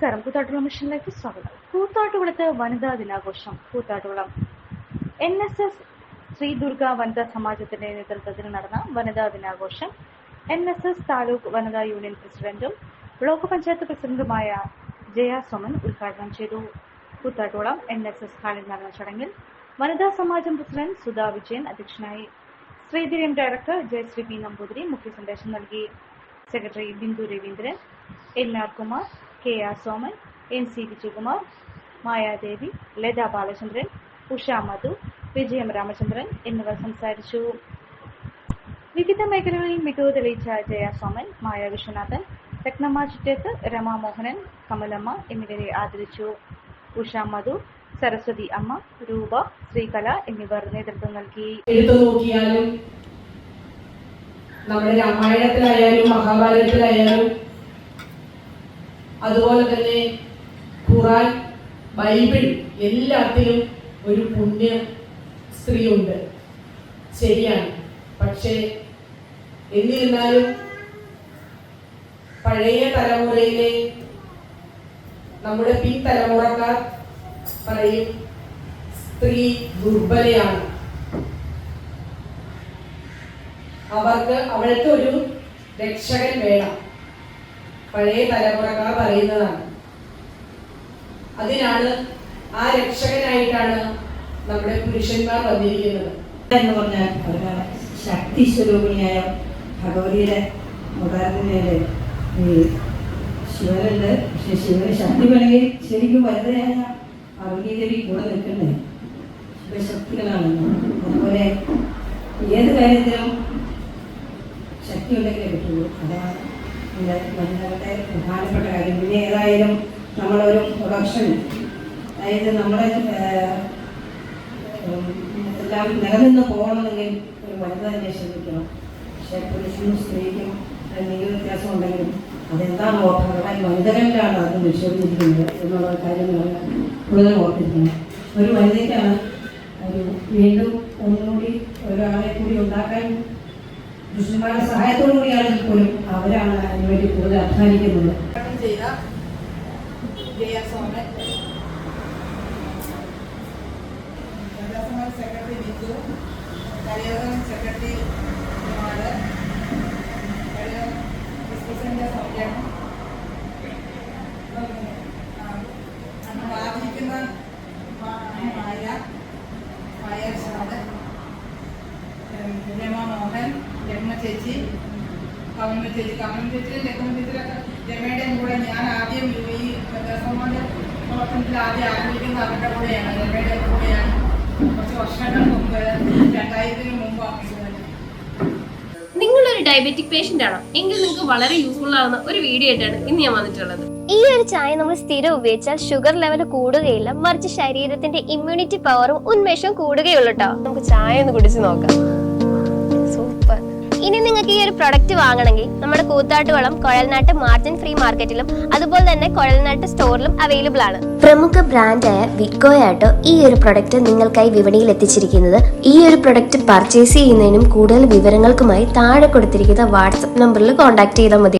നമസ്കാരം, കൂത്താട്ടുകുളം മിഷനിലേക്ക് സ്വാഗതം. കൂത്താട്ടുകുളത്ത് വനിതാ ദിനാഘോഷം. കൂത്താട്ടുകുളം NSS ശ്രീ ദുർഗ വനിതാ സമാജത്തിന്റെ നേതൃത്വത്തിൽ നടന്ന വനിതാ ദിനാഘോഷം NSS താലൂക്ക് വനിതാ യൂണിയൻ പ്രസിഡന്റും ബ്ലോക്ക് പഞ്ചായത്ത് പ്രസിഡന്റുമായ ജയ സോമൻ ഉദ്ഘാടനം ചെയ്തു. കൂത്താട്ടുകുളം NSS ഹാളിൽ നടന്ന ചടങ്ങിൽ വനിതാ സമാജം പ്രസിഡന്റ് സുധാ വിജയൻ അധ്യക്ഷനായി. ശ്രീധീരം ഡയറക്ടർ ജയശ്രീ പി നമ്പൂതിരി മുഖ്യ സന്ദേശം നൽകി. Secretary Bindu Raveendran, NR Kumar, KR Soman, NC Vijayakumar, Mayadevi, Latha Balachandran, Usha Madhu, Vijayam Ramachandran എന്നിവർ സംസാരിച്ചു. വിവിധ മേഖലകളിൽ മികവ് തെളിയിച്ച ജയ സോമൻ, മായ വിശ്വനാഥൻ, രത്നമ്മ ചിറ്റേത്ത്, രമാ മോഹനൻ, കമലമ്മ എന്നിവരെ ആദരിച്ചു. ഉഷ മധു, സരസ്വതി അമ്മ, രൂപ, ശ്രീകല എന്നിവർ നേതൃത്വം നൽകി. എടുത്തു നോക്കിയാലും നമ്മുടെ രാമായണത്തിലായാലും മഹാഭാരതത്തിലായാലും അതുപോലെ തന്നെ ഖുർആൻ, ബൈബിൾ എല്ലാത്തിലും ഒരു പുണ്യ സ്ത്രീ ഉണ്ട്. ശരിയാണ്. പക്ഷേ എന്നിരുന്നാലും പഴയ തലമുറയിലെ നമ്മുടെ പിൻതലമുറക്കാർ പറയും സ്ത്രീ ദുർബലയാണ്, അവൾക്ക് ഒരു രക്ഷകൻ വേണം. പഴയ തലമുറക്കാർ പറയുന്നതാണ്. അതിനാണ് ആ രക്ഷകനായിട്ടാണ് നമ്മുടെ പുരുഷന്മാർ വന്നിരിക്കുന്നത് എന്ന് പറഞ്ഞാൽ ശക്തി സ്വരൂപിണിയായ ഭഗവതിയുടെ ഉദാഹരണത്തില് ഈ ശിവനുണ്ട്. പക്ഷെ ശിവന് ശക്തി വേണമെങ്കിൽ ശരിക്കും വലുതായ അർഗീദേവി കൂടെ നിൽക്കണ്ടേ? ശിവശക്തികളാണല്ലോ. അതുപോലെ ഏത് കാര്യത്തിലും ശക്തി ഉണ്ടെങ്കിലേ പറ്റുള്ളൂ. അതാണ് നമ്മുടെ വനിതകളുടെ പ്രധാനപ്പെട്ട കാര്യം. പിന്നെ ഏതായാലും നമ്മളൊരു പ്രൊഡക്ഷൻ, അതായത് നമ്മളെ എല്ലാം നിലനിന്ന് പോകണമെങ്കിൽ ഒരു വനിത തന്നെ ശ്രമിക്കണം. പക്ഷേ പുരുഷനും സ്ത്രീക്കും ലിംഗ വ്യത്യാസം ഉണ്ടെങ്കിലും അതെന്താണ് ഭഗവാൻ വനിതകളിലാണ് അത് നിക്ഷേപിച്ചിരിക്കുന്നത് എന്നുള്ള കാര്യം കൂടുതൽ ഓർത്തിരിക്കണം. ഒരു വനിതയ്ക്കാണ് ഒരു വീണ്ടും ഒന്നുകൂടി ഒരാളെ കൂടി ഉണ്ടാക്കാൻ പുരുഷന്മാരുടെ സഹായത്തോടു കൂടിയാണെങ്കിൽ പോലും അവരാണ് അതിനുവേണ്ടി കൂടുതൽ അധ്വാനിക്കുന്നത്. സെക്രട്ടറി ബിജു, സെക്രട്ടറി ആദരിക്കുന്ന രമാ മോഹൻ, ലക്ഷ്മ ചേച്ചി, കമല ചേച്ചിയിലൊക്കെ രമയുടെയും കൂടെ ഞാൻ ആദ്യം ഈ ദേവസ്വം പ്രവർത്തനത്തിൽ ആദ്യം ആരംഭിക്കുന്ന അവരുടെ കൂടെയാണ്, രമയുടെ കൂടെയാണ്. കുറച്ച് വർഷങ്ങൾ മുമ്പ് 2000 മുമ്പ്. നിങ്ങളൊരു ഡയബറ്റിക് പേഷ്യന്റ് ആണോ എങ്കിൽ നിങ്ങൾക്ക് വളരെ യൂസ്ഫുൾ ആവുന്ന ഒരു വീഡിയോ ആയിട്ടാണ് ഇന്ന് ഞാൻ വന്നിട്ടുള്ളത്. ഈ ഒരു ചായ നമ്മൾ സ്ഥിരം ഉപയോഗിച്ചാൽ ഷുഗർ ലെവൽ കൂടുകയില്ല, മറിച്ച് ശരീരത്തിന്റെ ഇമ്മ്യൂണിറ്റി പവറും ഉന്മേഷവും കൂടുകയുള്ളൂ കേട്ടോ. നമുക്ക് ചായ ഒന്ന് കുടിച്ച് നോക്കാം. സൂപ്പർ. ഇനി നിങ്ങൾക്ക് ഈ ഒരു പ്രൊഡക്റ്റ് വാങ്ങണമെങ്കിൽ നമ്മുടെ കൂത്താട്ടുകുളം കുഴൽനാട്ട് മാർജിൻ ഫ്രീ മാർക്കറ്റിലും അതുപോലെ തന്നെ കുഴൽനാട്ട് സ്റ്റോറിലും അവൈലബിൾ ആണ്. പ്രമുഖ ബ്രാൻഡായ വിക്കോയാട്ടോ ഈ ഒരു പ്രൊഡക്റ്റ് നിങ്ങൾക്കായി വിപണിയിൽ എത്തിച്ചിരിക്കുന്നത്. ഈ ഒരു പ്രൊഡക്റ്റ് പർച്ചേസ് ചെയ്യുന്നതിനും കൂടുതൽ വിവരങ്ങൾക്കുമായി താഴെ കൊടുത്തിരിക്കുന്ന വാട്സ്ആപ്പ് നമ്പറിൽ കോൺടാക്ട് ചെയ്താൽ മതി.